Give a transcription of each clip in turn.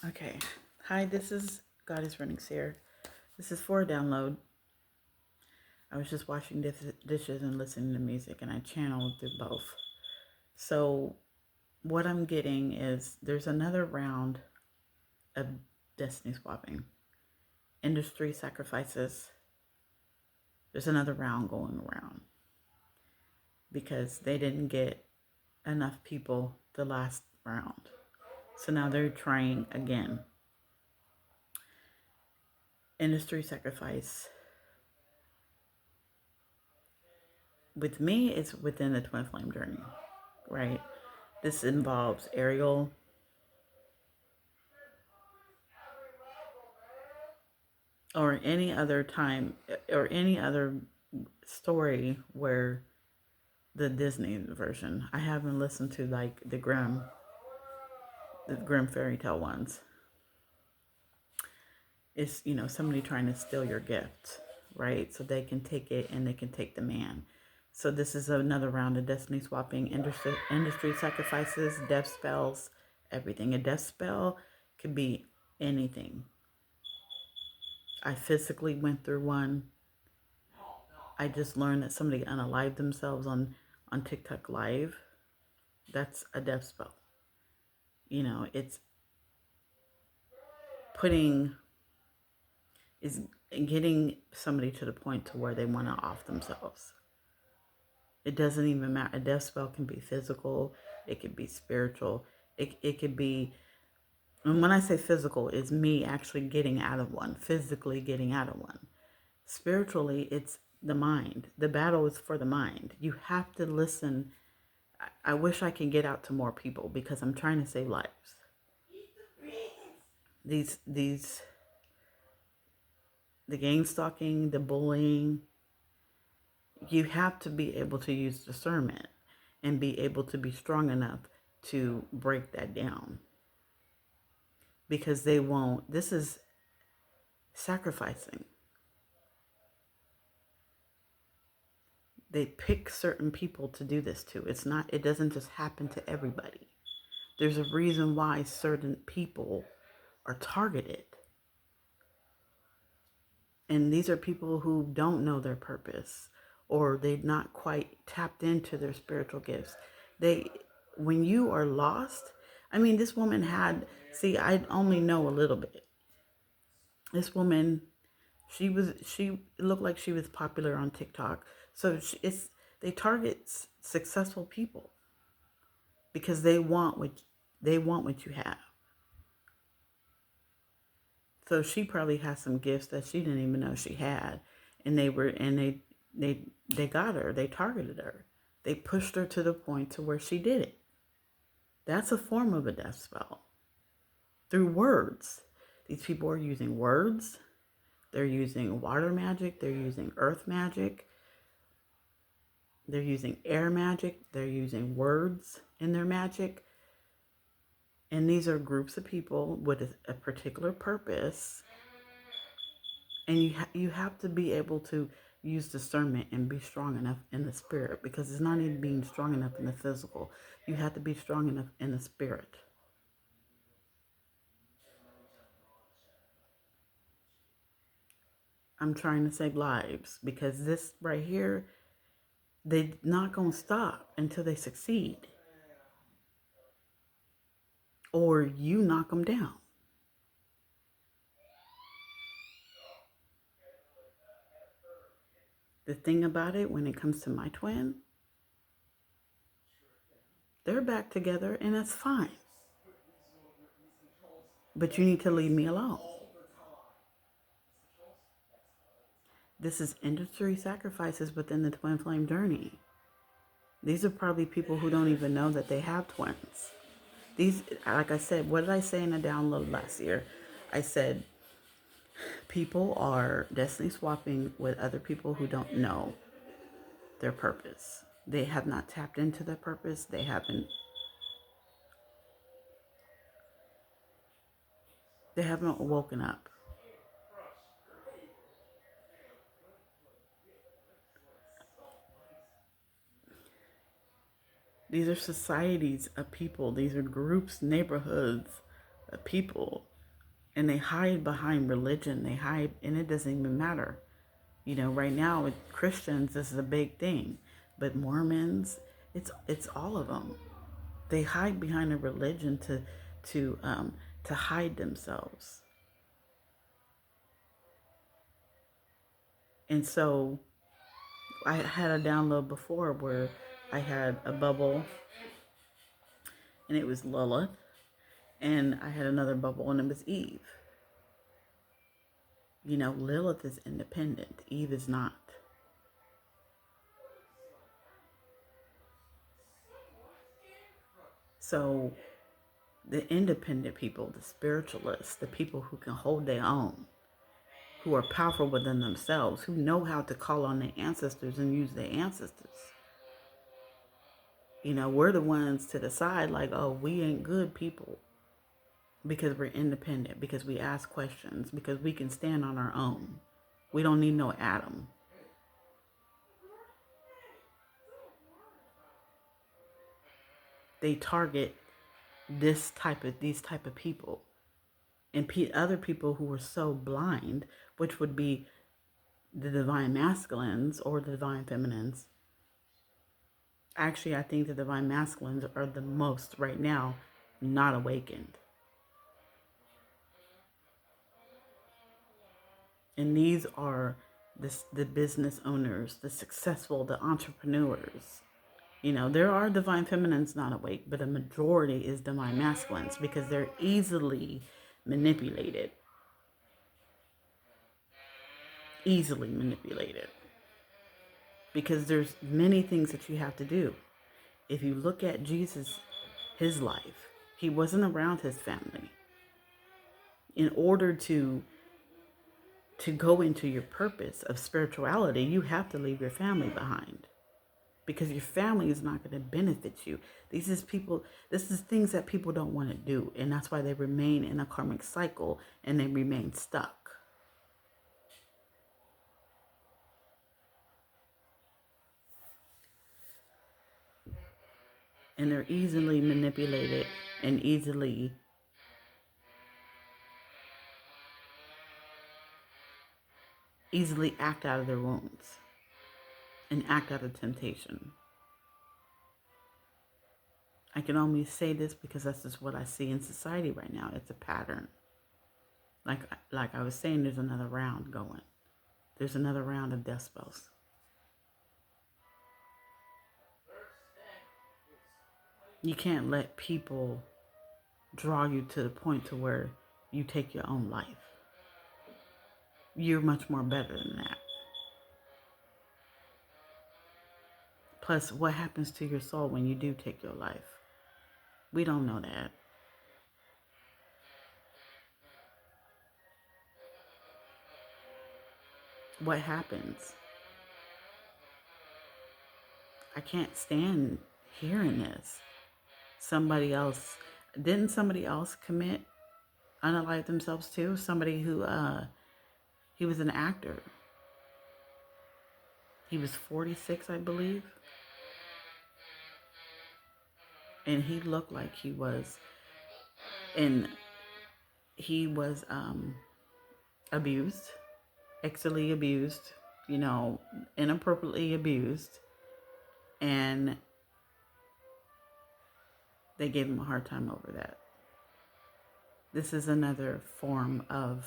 Okay. Hi, this is Goddess Running Seer. This is for a download. I was just washing dishes and listening to music, and I channeled through both. So, what I'm getting is there's another round of destiny swapping. Industry sacrifices. There's another round going around because they didn't get enough people the last round. So now they're trying again. Industry sacrifice. With me, it's within the twin flame journey, right? This involves Ariel, or any other time, or any other story where the Disney version. I haven't listened to like the Grimm fairy tale ones. It's, somebody trying to steal your gift, right? So they can take it and they can take the man. So this is another round of destiny swapping, industry sacrifices, death spells, everything. A death spell could be anything. I physically went through one. I just learned that somebody unalived themselves on TikTok Live. That's a death spell. It's putting is getting somebody to the point to where they want to off themselves. It doesn't even matter. A death spell can be physical. It could be spiritual. It could be, and when I say physical, it's me actually getting out of one, physically getting out of one. Spiritually, it's the mind. The battle is for the mind. You have to listen. I wish I can get out to more people because I'm trying to save lives. These the gang stalking, the bullying, you have to be able to use discernment and be able to be strong enough to break that down. Because they won't, this is sacrificing. They pick certain people to do this to. It doesn't just happen to everybody. There's a reason why certain people are targeted. And these are people who don't know their purpose, or they've not quite tapped into their spiritual gifts. When you are lost, I mean, this woman I only know a little bit. This woman, she looked like she was popular on TikTok. So they target successful people because they want what you have. So she probably has some gifts that she didn't even know she had, and they got her. They targeted her. They pushed her to the point to where she did it. That's a form of a death spell through words. These people are using words. They're using water magic. They're using earth magic. They're using air magic. They're using words in their magic. And these are groups of people with a particular purpose. And you have to be able to use discernment and be strong enough in the spirit, because it's not even being strong enough in the physical. You have to be strong enough in the spirit. I'm trying to save lives because this right here, they're not going to stop until they succeed, or you knock them down. The thing about it, when it comes to my twin, they're back together and that's fine. But you need to leave me alone. This is industry sacrifices within the twin flame journey. These are probably people who don't even know that they have twins. These, like I said, what did I say in a download last year? I said people are destiny swapping with other people who don't know their purpose. They have not tapped into their purpose. They haven't woken up. These are societies of people. These are groups, neighborhoods of people And they hide behind religion. They hide, and it doesn't even matter. Right now with Christians, this is a big thing, but Mormons, it's all of them. They hide behind a religion to hide themselves. And so I had a download before where I had a bubble and it was Lilith, and I had another bubble and it was Eve. Lilith is independent, Eve is not. So the independent people, the spiritualists, the people who can hold their own, who are powerful within themselves, who know how to call on their ancestors and use their ancestors. We're the ones to decide, like, oh, we ain't good people because we're independent, because we ask questions, because we can stand on our own. We don't need no Adam. They target these type of people, and other people who are so blind, which would be the divine masculines or the divine feminines. Actually, I think the divine masculines are the most right now not awakened. And these are the business owners, the successful, the entrepreneurs. There are divine feminines not awake, but a majority is divine masculines because they're easily manipulated. Easily manipulated. Because there's many things that you have to do. If you look at Jesus, his life, he wasn't around his family. In order to go into your purpose of spirituality, you have to leave your family behind, because your family is not going to benefit you. This is things that people don't want to do, and that's why they remain in a karmic cycle and they remain stuck. And they're easily manipulated and easily act out of their wounds and act out of temptation. I can only say this because that's just what I see in society right now. It's a pattern. Like I was saying, there's another round going. There's another round of death spells. You can't let people draw you to the point to where you take your own life. You're much more better than that. Plus, what happens to your soul when you do take your life? We don't know that. What happens? I can't stand hearing this. Didn't somebody else unalive themselves too? Somebody who, he was an actor. He was 46, I believe. And he looked like he was, abused, sexually abused, inappropriately abused. And they gave him a hard time over that. This is another form of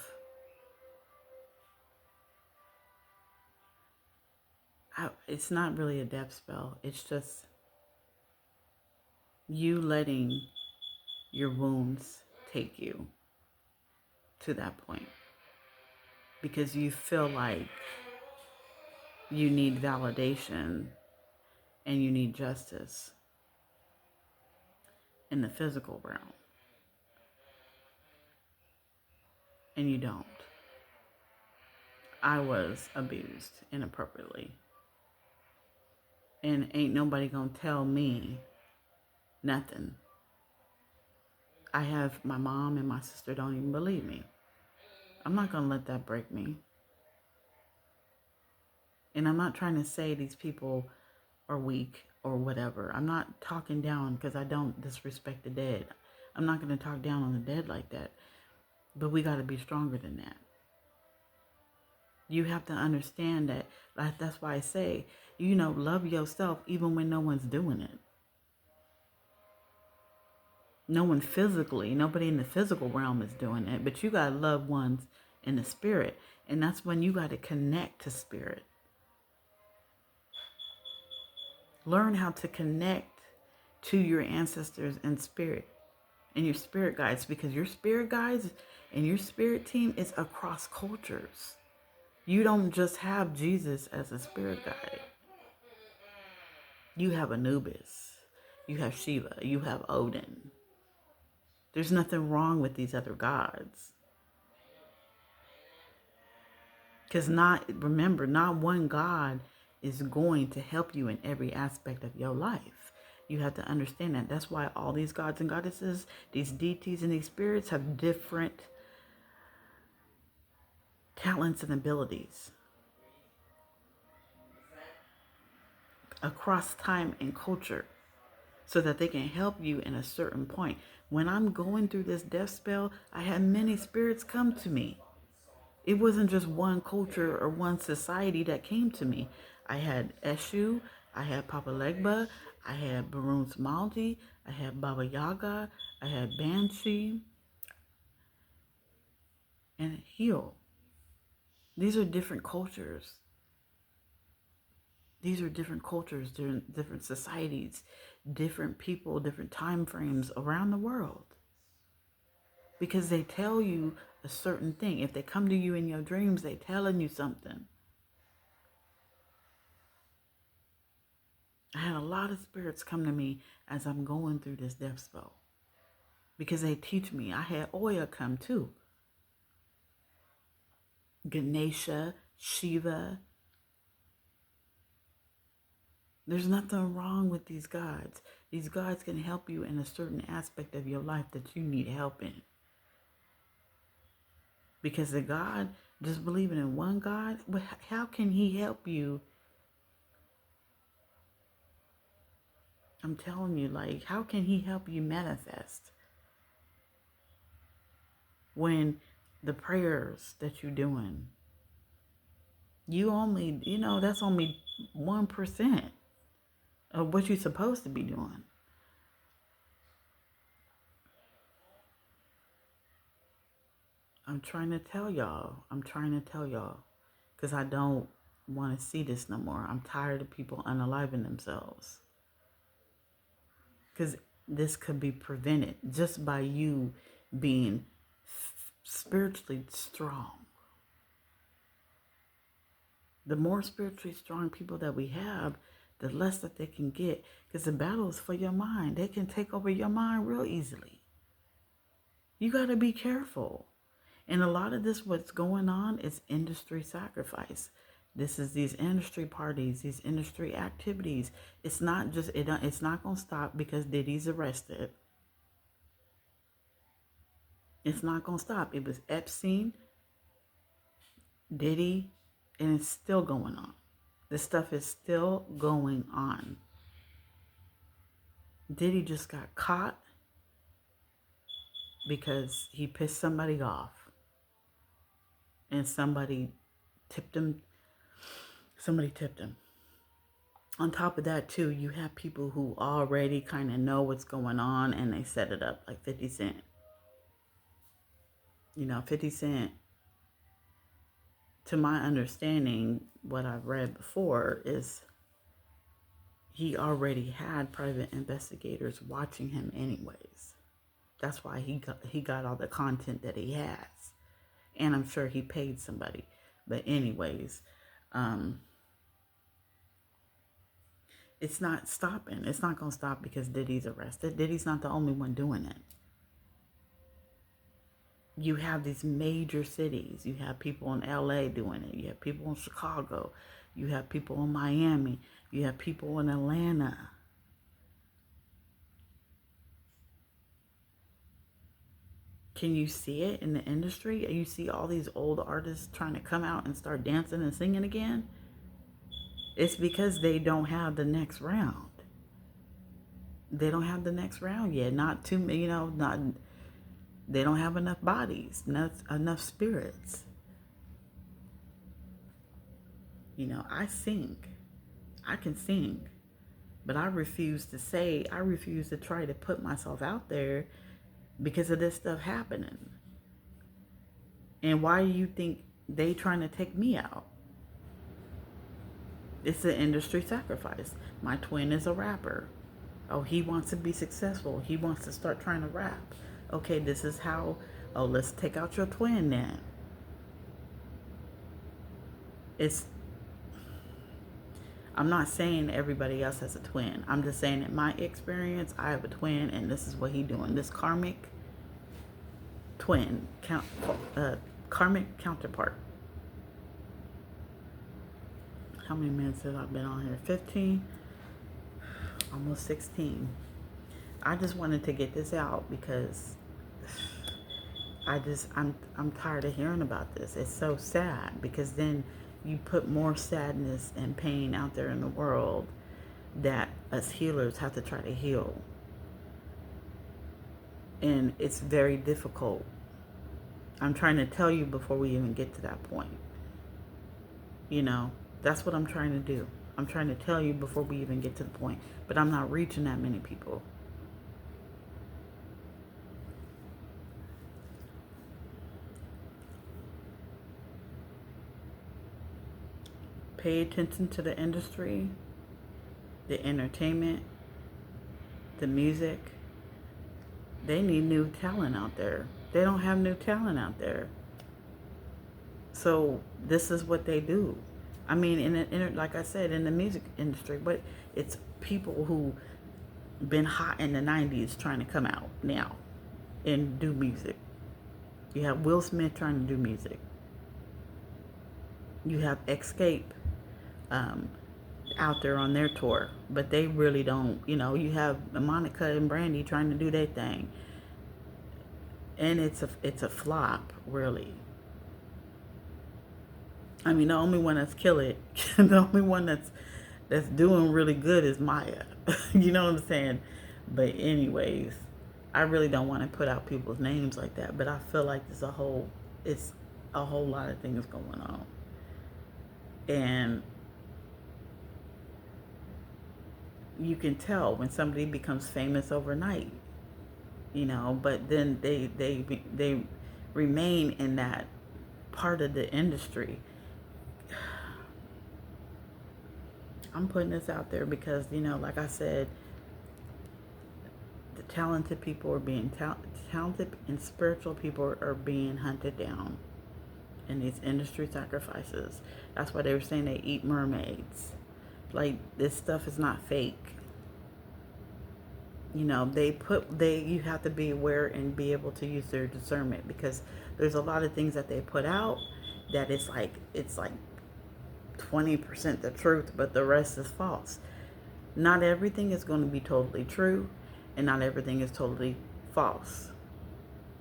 it's not really a death spell. It's just you letting your wounds take you to that point, because you feel like you need validation and you need justice in the physical realm, and you don't. I was abused inappropriately, and ain't nobody gonna tell me nothing. I have my mom and my sister don't even believe me. I'm not gonna let that break me. And I'm not trying to say these people are weak or whatever. I'm not talking down, because I don't disrespect the dead. I'm not going to talk down on the dead like that. But we got to be stronger than that. You have to understand that. Like, that's why I say, love yourself even when no one's doing it. No one physically, nobody in the physical realm is doing it, but you got loved ones in the spirit. And that's when you got to connect to spirit. Learn how to connect to your ancestors and spirit and your spirit guides, because your spirit guides and your spirit team is across cultures. You don't just have Jesus as a spirit guide. You have Anubis, you have Shiva, you have Odin. There's nothing wrong with these other gods. Because remember, not one God is going to help you in every aspect of your life. You have to understand that. That's why all these gods and goddesses, these deities and these spirits have different talents and abilities across time and culture, so that they can help you in a certain point. When I'm going through this death spell, I had many spirits come to me. It wasn't just one culture or one society that came to me. I had Eshu, I had Papa Legba, I had Barun Smalji, I had Baba Yaga, I had Banshee, and Heal. These are different cultures. These are different cultures, different societies, different people, different time frames around the world. Because they tell you a certain thing. If they come to you in your dreams, they're telling you something. I had a lot of spirits come to me as I'm going through this death spell, because they teach me. I had Oya come too. Ganesha, Shiva. There's nothing wrong with these gods. These gods can help you in a certain aspect of your life that you need help in. Because the God, just believing in one God, how can he help you? I'm telling you, like, how can he help you manifest when the prayers that you're doing, you only, that's only 1% of what you're supposed to be doing. I'm trying to tell y'all, because I don't want to see this no more. I'm tired of people unaliving themselves. Because this could be prevented just by you being spiritually strong. The more spiritually strong people that we have, the less that they can get. Because the battle is for your mind. They can take over your mind real easily. You got to be careful. And a lot of this, what's going on, is industry sacrifice. This is these industry parties, these industry activities. It's not just, it's not going to stop because Diddy's arrested. It's not going to stop. It was Epstein, Diddy, and it's still going on. This stuff is still going on. Diddy just got caught because he pissed somebody off. And somebody tipped him. On top of that, too, you have people who already kind of know what's going on and they set it up, like 50 Cent. 50 Cent, to my understanding, what I've read before is he already had private investigators watching him anyways. That's why he got all the content that he has. And I'm sure he paid somebody. But anyways, it's not stopping. It's not going to stop because Diddy's arrested. Diddy's not the only one doing it. You have these major cities. You have people in LA doing it. You have people in Chicago. You have people in Miami. You have people in Atlanta. Can you see it in the industry? You see all these old artists trying to come out and start dancing and singing again? It's because they don't have the next round. They don't have the next round yet. Not too, not They don't have enough bodies, enough spirits. You know, I sing. I can sing. But I refuse to try to put myself out there because of this stuff happening. And why do you think they trying to take me out? It's an industry sacrifice. My twin is a rapper. Oh, he wants to be successful. He wants to start trying to rap. Okay, this is how, oh, let's take out your twin then. I'm not saying everybody else has a twin. I'm just saying in my experience, I have a twin and this is what he doing. This karmic twin, karmic counterpart. How many minutes have I been on here? 15? Almost 16. I just wanted to get this out because I'm tired of hearing about this. It's so sad because then you put more sadness and pain out there in the world that us healers have to try to heal. And it's very difficult. I'm trying to tell you before we even get to that point. You know, that's what I'm trying to do. I'm trying to tell you before we even get to the point. But I'm not reaching that many people. Pay attention to the industry, the entertainment, the music. They need new talent out there. They don't have new talent out there. So this is what they do. I mean, like I said, in the music industry, but it's people who been hot in the 90s trying to come out now and do music. You have Will Smith trying to do music. You have Escape out there on their tour, but they really don't. You know, you have Monica and Brandy trying to do their thing, and it's a flop, really. I mean, the only one that's killing it, the only one that's doing really good is Maya. You know what I'm saying? But anyways, I really don't want to put out people's names like that, but I feel like it's a whole lot of things going on. And you can tell when somebody becomes famous overnight, you know, but then they remain in that part of the industry. I'm putting this out there because, you know, like I said, the talented people are being talented and spiritual people are being hunted down in these industry sacrifices. That's why they were saying they eat mermaids. Like, this stuff is not fake. You know, you have to be aware and be able to use their discernment, because there's a lot of things that they put out that it's like 20% the truth, but the rest is false. Not everything is going to be totally true, and not everything is totally false.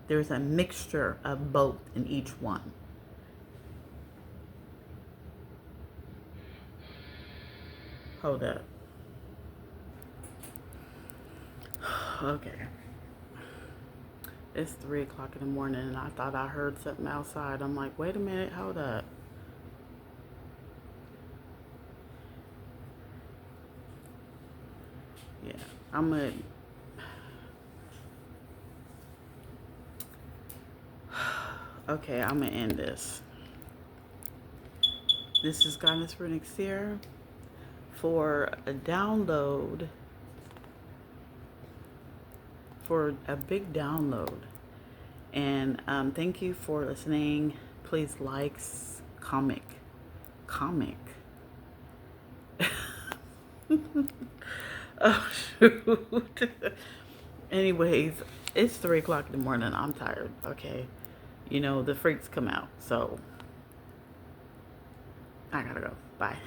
There's a mixture of both in each one. Hold up. Okay. It's 3 o'clock in the morning and I thought I heard something outside. I'm like, wait a minute, hold up. Yeah, I'm gonna... Okay, I'm gonna end this. This is Goddess Runic Seer. For a download, for a big download. And thank you for listening. Please like, comment. Oh, shoot. Anyways, it's 3 o'clock in the morning. I'm tired, okay? You know, the freaks come out, so I gotta go. Bye.